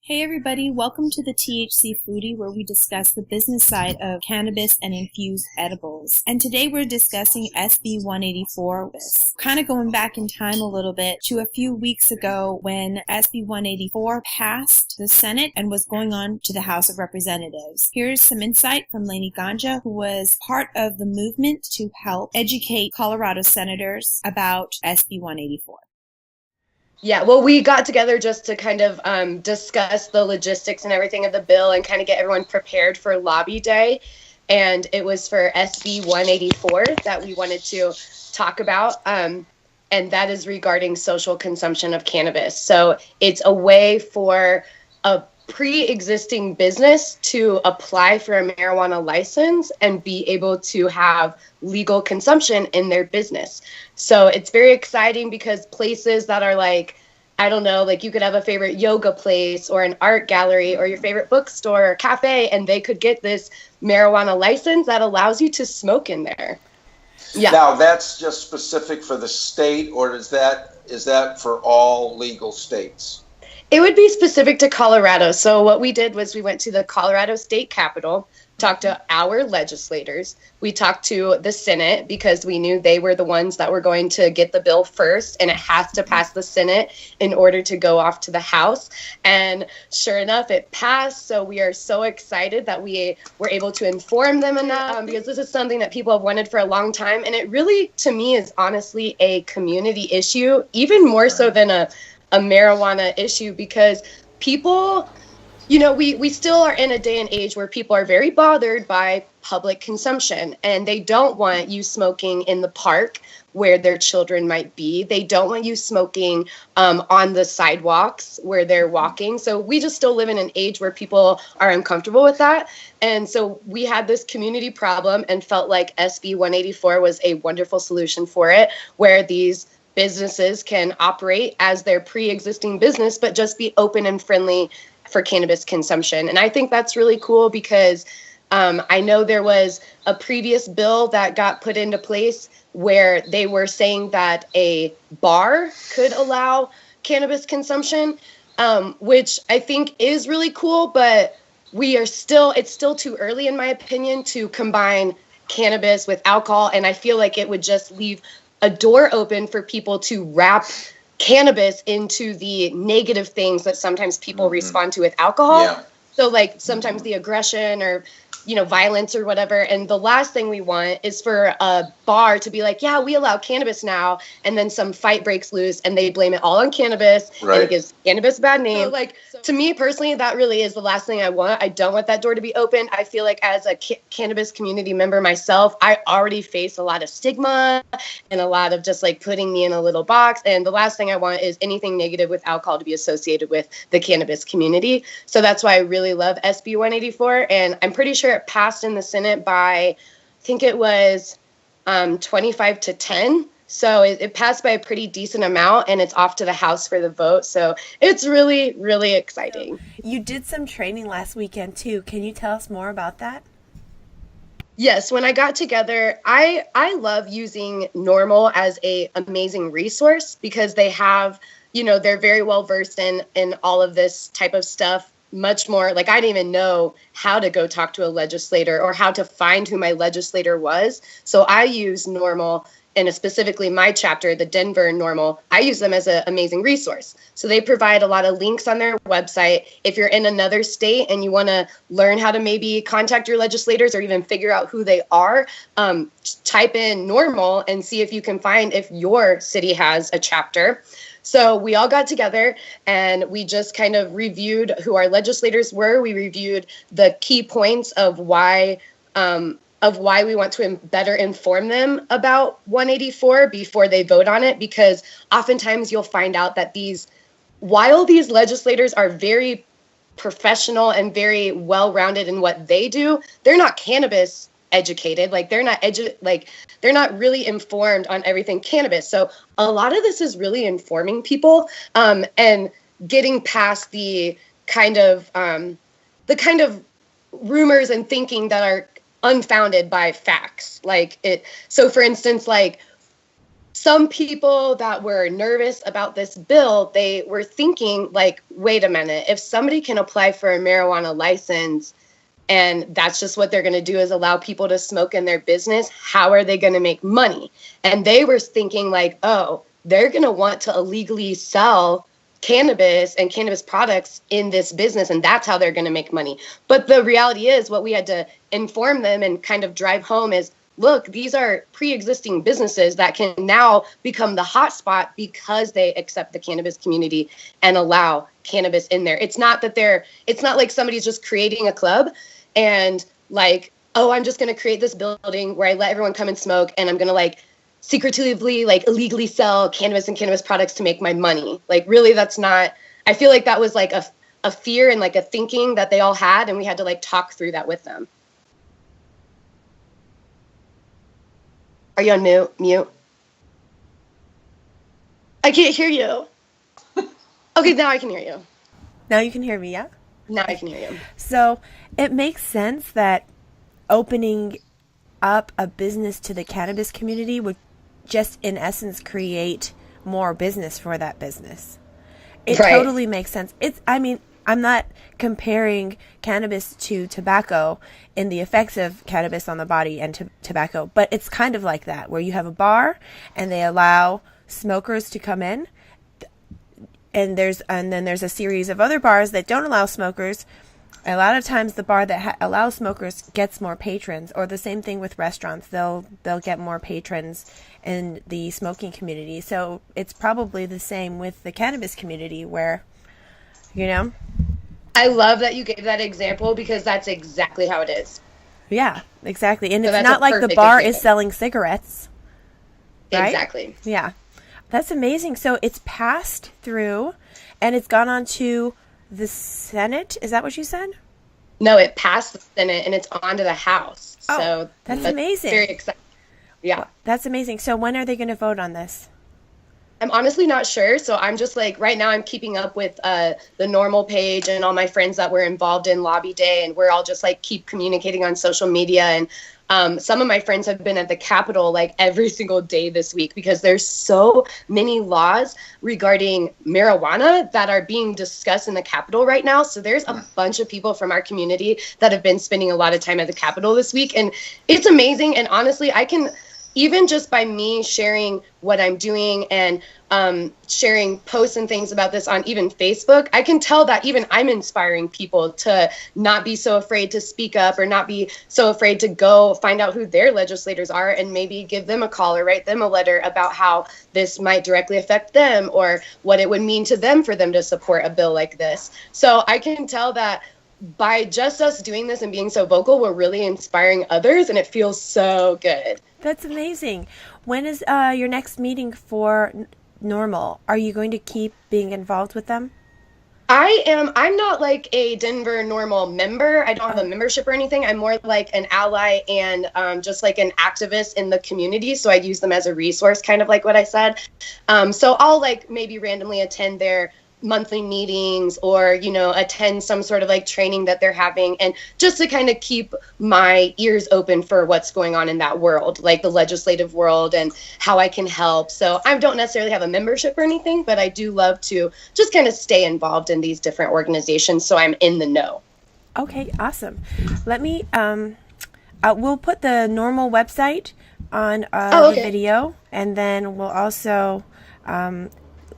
Hey everybody, welcome to the THC Foodie, where we discuss the business side of cannabis and infused edibles. And today we're discussing SB184, kind of going back in time a little bit to a few weeks ago when SB184 passed the Senate and was going on to the House of Representatives. Here's some insight from LaynieGanja, who was part of the movement to help educate Colorado senators about SB184. Yeah, well, we got together just to kind of discuss the logistics and everything of the bill and kind of get everyone prepared for lobby day. And it was for SB 184 that we wanted to talk about. And that is regarding social consumption of cannabis. So it's a way for a pre-existing business to apply for a marijuana license and be able to have legal consumption in their business. So it's very exciting because places that are like, I don't know, like you could have a favorite yoga place or an art gallery or your favorite bookstore or cafe, and they could get this marijuana license that allows you to smoke in there. Yeah. Now that's just specific for the state, or is that for all legal states? It would be specific to Colorado. So what we did was we went to the Colorado State Capitol, talked to our legislators. We talked to the Senate because we knew they were the ones that were going to get the bill first, and it has to pass the Senate in order to go off to the House. And sure enough, it passed. So we are so excited that we were able to inform them enough because this is something that people have wanted for a long time. And it really, to me, is honestly a community issue, even more so than a marijuana issue, because people, you know, we still are in a day and age where people are very bothered by public consumption, and they don't want you smoking in the park where their children might be. They don't want you smoking on the sidewalks where they're walking. So we just still live in an age where people are uncomfortable with that. And so we had this community problem and felt like SB 184 was a wonderful solution for it, where these businesses can operate as their pre-existing business, but just be open and friendly for cannabis consumption. And I think that's really cool because I know there was a previous bill that got put into place where they were saying that a bar could allow cannabis consumption, which I think is really cool, but it's still too early, in my opinion, to combine cannabis with alcohol. And I feel like it would just leave a door open for people to wrap cannabis into the negative things that sometimes people respond to with alcohol. Yeah. So like sometimes the aggression or, violence or whatever. And the last thing we want is for a bar to be like, yeah, we allow cannabis now. And then some fight breaks loose and they blame it all on cannabis. Right. And it gives cannabis a bad name. So to me personally, that really is the last thing I want. I don't want that door to be open. I feel like as a cannabis community member myself, I already face a lot of stigma and a lot of just like putting me in a little box. And the last thing I want is anything negative with alcohol to be associated with the cannabis community. So that's why I really love SB 184. And I'm pretty sure it passed in the Senate by, I think it was 25 to 10. So it passed by a pretty decent amount, and it's off to the House for the vote. So it's really, really exciting. You did some training last weekend, too. Can you tell us more about that? Yes, when I got together, I love using NORML as a amazing resource because they have, they're very well versed in all of this type of stuff. Much more, like I didn't even know how to go talk to a legislator or how to find who my legislator was. So I use NORML, and specifically my chapter, the Denver NORML, I use them as an amazing resource. So they provide a lot of links on their website. If you're in another state and you want to learn how to maybe contact your legislators or even figure out who they are, type in NORML and see if you can find if your city has a chapter. So we all got together and we just kind of reviewed who our legislators were. We reviewed the key points of why we want to better inform them about 184 before they vote on it, because oftentimes you'll find out that while these legislators are very professional and very well-rounded in what they do, they're not cannabis educated. Like they're not really informed on everything cannabis. So a lot of this is really informing people and getting past the kind of rumors and thinking that are unfounded by facts. So for instance, some people that were nervous about this bill, they were thinking like, wait a minute, if somebody can apply for a marijuana license and that's just what they're going to do is allow people to smoke in their business, how are they going to make money? And they were thinking like, oh, they're going to want to illegally sell cannabis and cannabis products in this business, and that's how they're going to make money. But the reality is what we had to inform them and kind of drive home is, look, these are pre-existing businesses that can now become the hotspot because they accept the cannabis community and allow cannabis in there. It's not like somebody's just creating a club and like, oh, I'm just going to create this building where I let everyone come and smoke and I'm going to like secretively, like illegally sell cannabis and cannabis products to make my money. Like really, that's not, I feel like that was like a fear and like a thinking that they all had. And we had to like talk through that with them. Are you on mute? I can't hear you. Okay, now I can hear you. Now you can hear me, yeah? Now I can hear you. So it makes sense that opening up a business to the cannabis community would just, in essence, create more business for that business. It Right. totally makes sense. I'm not comparing cannabis to tobacco in the effects of cannabis on the body and tobacco, but it's kind of like that, where you have a bar and they allow smokers to come in, and then there's a series of other bars that don't allow smokers. A lot of times the bar that allows smokers gets more patrons, or the same thing with restaurants. They'll get more patrons in the smoking community. So it's probably the same with the cannabis community where, you know? I love that you gave that example because that's exactly how it is. Yeah, exactly. And So it's that's not a like the perfect bar example. is selling cigarettes. Right? Exactly. Yeah. That's amazing. So it's passed through and it's gone on to the Senate. Is that what you said? No, it passed the Senate and it's on to the House. Oh, So that's amazing. Very exciting. Yeah. That's amazing. So when are they going to vote on this? I'm honestly not sure. So I'm just like, right now I'm keeping up with the normal page and all my friends that were involved in Lobby Day. And we're all just like keep communicating on social media. And some of my friends have been at the Capitol like every single day this week because there's so many laws regarding marijuana that are being discussed in the Capitol right now. So there's a bunch of people from our community that have been spending a lot of time at the Capitol this week. And it's amazing. And honestly, I can, even just by me sharing what I'm doing and sharing posts and things about this on even Facebook, I can tell that even I'm inspiring people to not be so afraid to speak up or not be so afraid to go find out who their legislators are and maybe give them a call or write them a letter about how this might directly affect them or what it would mean to them for them to support a bill like this. So I can tell that by just us doing this and being so vocal, we're really inspiring others, and it feels so good. That's amazing. When is your next meeting for Normal? Are you going to keep being involved with them? I'm not like a Denver Normal member. I don't have a membership or anything. I'm more like an ally and just like an activist in the community. So I use them as a resource, kind of like what I said. So I'll like maybe randomly attend their monthly meetings or, you know, attend some sort of like training that they're having, and just to kind of keep my ears open for what's going on in that world, like the legislative world and how I can help. So I don't necessarily have a membership or anything, but I do love to just kind of stay involved in these different organizations so I'm in the know. Okay, awesome. Let me, we'll put the Normal website on the video, and then we'll also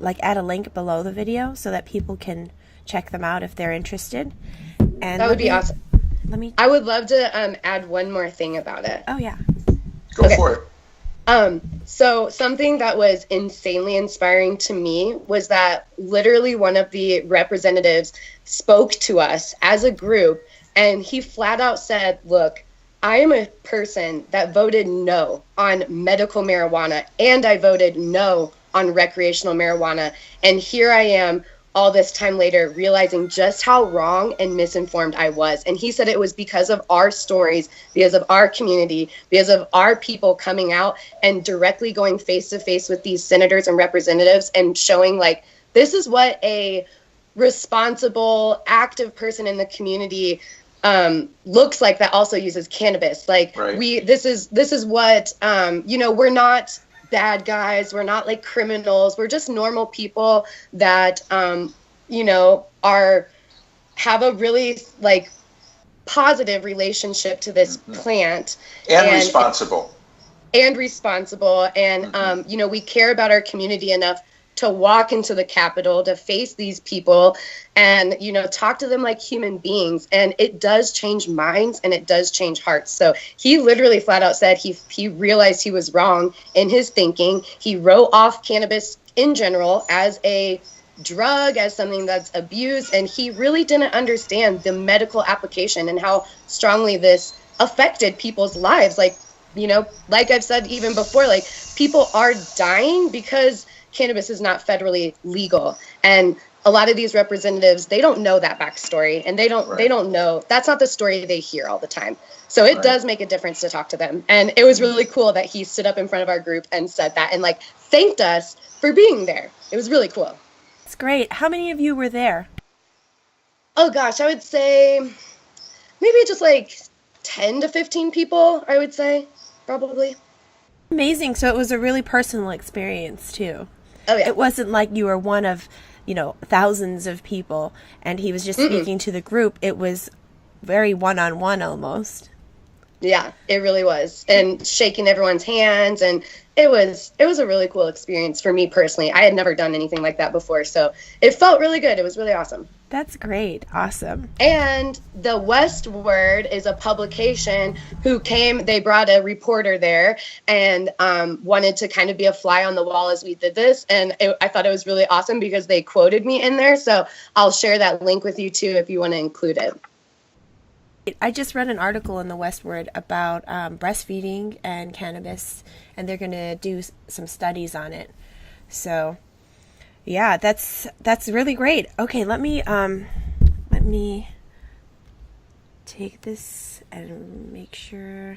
like add a link below the video so that people can check them out if they're interested. And that would be awesome. I would love to add one more thing about it. Oh yeah. Go for it. So something that was insanely inspiring to me was that literally one of the representatives spoke to us as a group, and he flat out said, look, I am a person that voted no on medical marijuana, and I voted no on recreational marijuana. And here I am all this time later realizing just how wrong and misinformed I was. And he said it was because of our stories, because of our community, because of our people coming out and directly going face to face with these senators and representatives and showing like, this is what a responsible, active person in the community looks like that also uses cannabis. Like right. this is what, you know, we're not bad guys. We're not like criminals. We're just normal people that, you know, have a really like positive relationship to this plant. And responsible. And responsible. And, you know, we care about our community enough to walk into the Capitol, to face these people and, you know, talk to them like human beings. And it does change minds and it does change hearts. So he literally flat out said he realized he was wrong in his thinking. He wrote off cannabis in general as a drug, as something that's abused. And he really didn't understand the medical application and how strongly this affected people's lives. Like, you know, like I've said even before, like people are dying because cannabis is not federally legal. And a lot of these representatives, they don't know that backstory, and they don't know, that's not the story they hear all the time. So it does make a difference to talk to them. And it was really cool that he stood up in front of our group and said that and like thanked us for being there. It was really cool. It's great. How many of you were there? Oh gosh, I would say maybe just like 10 to 15 people, I would say, probably. Amazing. So it was a really personal experience too. Oh yeah. It wasn't like you were one of, you know, thousands of people and he was just speaking to the group. It was very one-on-one almost. Yeah, it really was. And shaking everyone's hands, and it was a really cool experience for me personally. I had never done anything like that before, so it felt really good. It was really awesome. That's great. Awesome. And the Westward is a publication who came, they brought a reporter there and wanted to kind of be a fly on the wall as we did this. And I thought it was really awesome because they quoted me in there. So I'll share that link with you too if you want to include it. I just read an article in the Westward about breastfeeding and cannabis, and they're going to do some studies on it. So, yeah, that's really great. Okay, let me take this and make sure